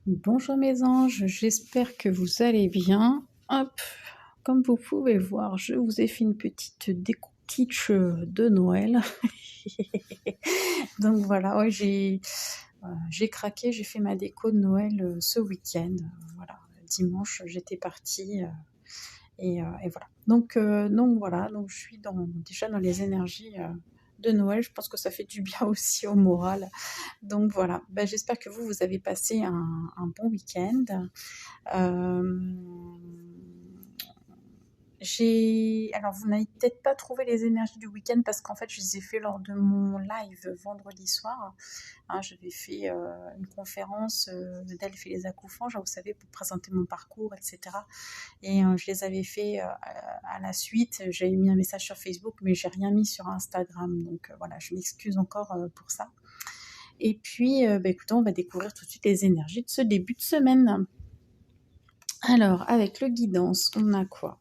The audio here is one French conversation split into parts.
Bonjour mes anges, j'espère que vous allez bien. Hop, comme vous pouvez voir, je vous ai fait une petite déco-kitsch de Noël. Donc voilà, ouais, j'ai craqué, j'ai fait ma déco de Noël ce week-end. Voilà, dimanche, j'étais partie et voilà. Donc voilà, donc je suis déjà dans les énergies de Noël. Je pense que ça fait du bien aussi au moral. Donc voilà, ben, j'espère que vous avez passé un bon week-end. Euh, alors, vous n'avez peut-être pas trouvé les énergies du week-end parce qu'en fait, je les ai fait lors de mon live vendredi soir. Hein, j'avais fait une conférence d'Elf et les accouchants, vous savez, pour présenter mon parcours, etc. Et je les avais fait à la suite. J'avais mis un message sur Facebook, mais j'ai rien mis sur Instagram. Donc voilà, je m'excuse encore pour ça. Et puis, bah, écoutez, on va découvrir tout de suite les énergies de ce début de semaine. Alors, avec le guidance, on a quoi?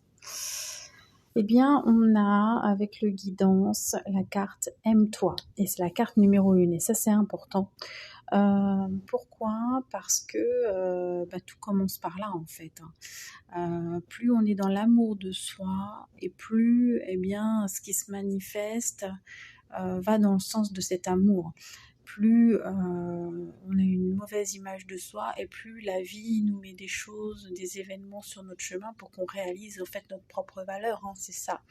Eh bien, on a avec le guidance la carte Aime-toi. Et c'est la carte numéro 1. Et ça, c'est important. Pourquoi? Parce que tout commence par là, en fait. Plus on est dans l'amour de soi, et plus, eh bien, ce qui se manifeste va dans le sens de cet amour. Plus on a une mauvaise image de soi et plus la vie nous met des choses, des événements sur notre chemin pour qu'on réalise en fait notre propre valeur, hein, c'est ça.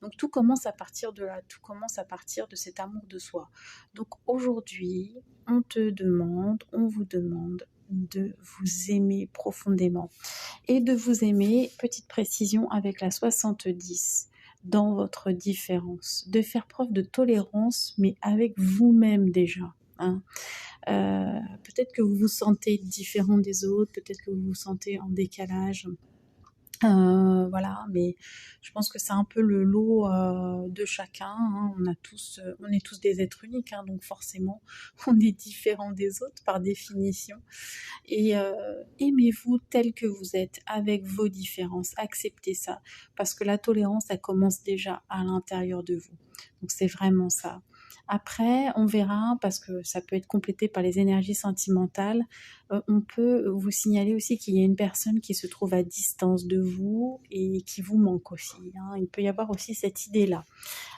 Donc tout commence à partir de là, tout commence à partir de cet amour de soi. Donc aujourd'hui, on vous demande de vous aimer profondément et de vous aimer, petite précision avec la 70, dans votre différence, de faire preuve de tolérance, mais avec vous-même déjà. Hein. Peut-être que vous vous sentez différent des autres, peut-être que vous vous sentez en décalage. Voilà, mais je pense que c'est un peu le lot de chacun. Hein. On est tous des êtres uniques, hein, donc forcément, on est différent des autres par définition. Et aimez-vous tel que vous êtes, avec vos différences. Acceptez ça, parce que la tolérance, elle commence déjà à l'intérieur de vous. Donc c'est vraiment ça. Après, on verra, parce que ça peut être complété par les énergies sentimentales, on peut vous signaler aussi qu'il y a une personne qui se trouve à distance de vous et qui vous manque aussi. Hein. Il peut y avoir aussi cette idée-là.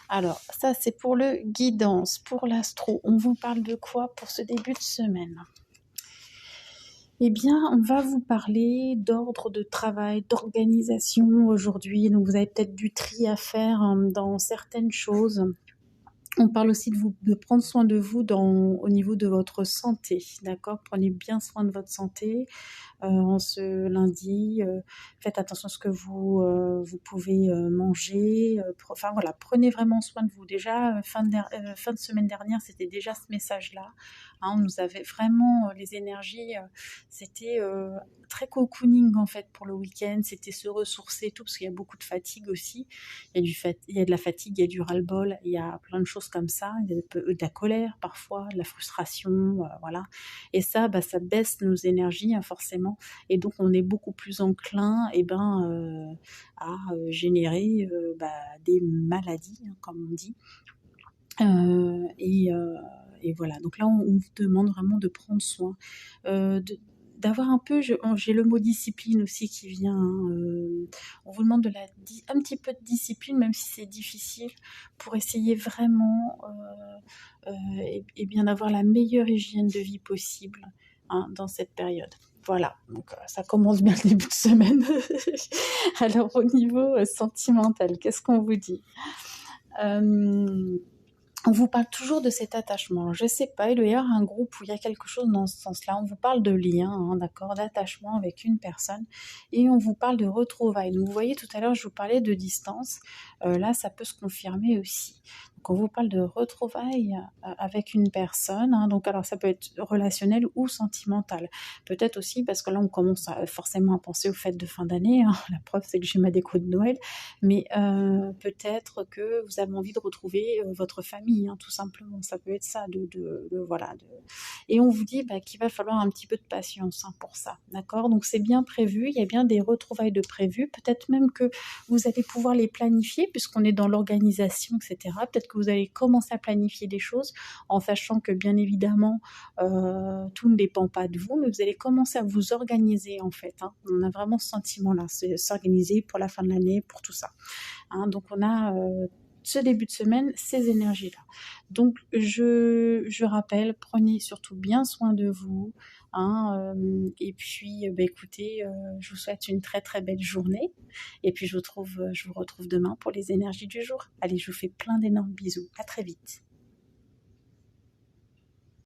Alors, ça c'est pour le guidance. Pour l'astro, on vous parle de quoi pour ce début de semaine? Eh bien, on va vous parler d'ordre de travail, d'organisation aujourd'hui. Donc, vous avez peut-être du tri à faire dans certaines choses. On parle aussi de prendre soin de vous au niveau de votre santé, d'accord? Prenez bien soin de votre santé en ce lundi. Faites attention à ce que vous pouvez manger. Enfin voilà, prenez vraiment soin de vous. Déjà, fin de semaine dernière, c'était déjà ce message-là. Hein, on nous avait vraiment les énergies, c'était très cocooning en fait pour le week-end. C'était se ressourcer, tout, parce qu'il y a beaucoup de fatigue aussi. Il y a de la fatigue, il y a du ras-le-bol, il y a plein de choses comme ça. Il y a de la colère parfois, de la frustration, voilà. Et ça, ça baisse nos énergies, hein, forcément. Et donc, on est beaucoup plus enclin à générer des maladies, hein, comme on dit. Et voilà, donc là, on vous demande vraiment de prendre soin, d'avoir un peu, j'ai le mot discipline aussi qui vient. Hein, on vous demande un petit peu de discipline, même si c'est difficile, pour essayer vraiment et bien d'avoir la meilleure hygiène de vie possible, hein, dans cette période. Voilà, donc ça commence bien le début de semaine. Alors au niveau sentimental, qu'est-ce qu'on vous dit? On vous parle toujours de cet attachement. Je ne sais pas, il doit y avoir un groupe où il y a quelque chose dans ce sens-là. On vous parle de lien, hein, d'accord, d'attachement avec une personne, et on vous parle de retrouvailles. Donc vous voyez, tout à l'heure, je vous parlais de distance. Là, ça peut se confirmer aussi. Donc on vous parle de retrouvailles avec une personne. Hein, donc alors ça peut être relationnel ou sentimental. Peut-être aussi parce que là, on commence forcément à penser aux fêtes de fin d'année. Hein. La preuve, c'est que j'ai ma déco de Noël. Mais peut-être que vous avez envie de retrouver votre famille, hein, tout simplement. Ça peut être ça, voilà. Et on vous dit qu'il va falloir un petit peu de patience, hein, pour ça, d'accord? Donc c'est bien prévu, il y a bien des retrouvailles de prévues. Peut-être même que vous allez pouvoir les planifier, puisqu'on est dans l'organisation, etc. Peut-être que que vous allez commencer à planifier des choses en sachant que bien évidemment tout ne dépend pas de vous, mais vous allez commencer à vous organiser en fait. Hein. On a vraiment ce sentiment-là, c'est s'organiser pour la fin de l'année, pour tout ça. Hein. Donc on a ce début de semaine, ces énergies-là. Donc je rappelle, prenez surtout bien soin de vous. Hein, et puis, écoutez, je vous souhaite une très très belle journée. Et puis je vous retrouve demain pour les énergies du jour. Allez, je vous fais plein d'énormes bisous. À très vite.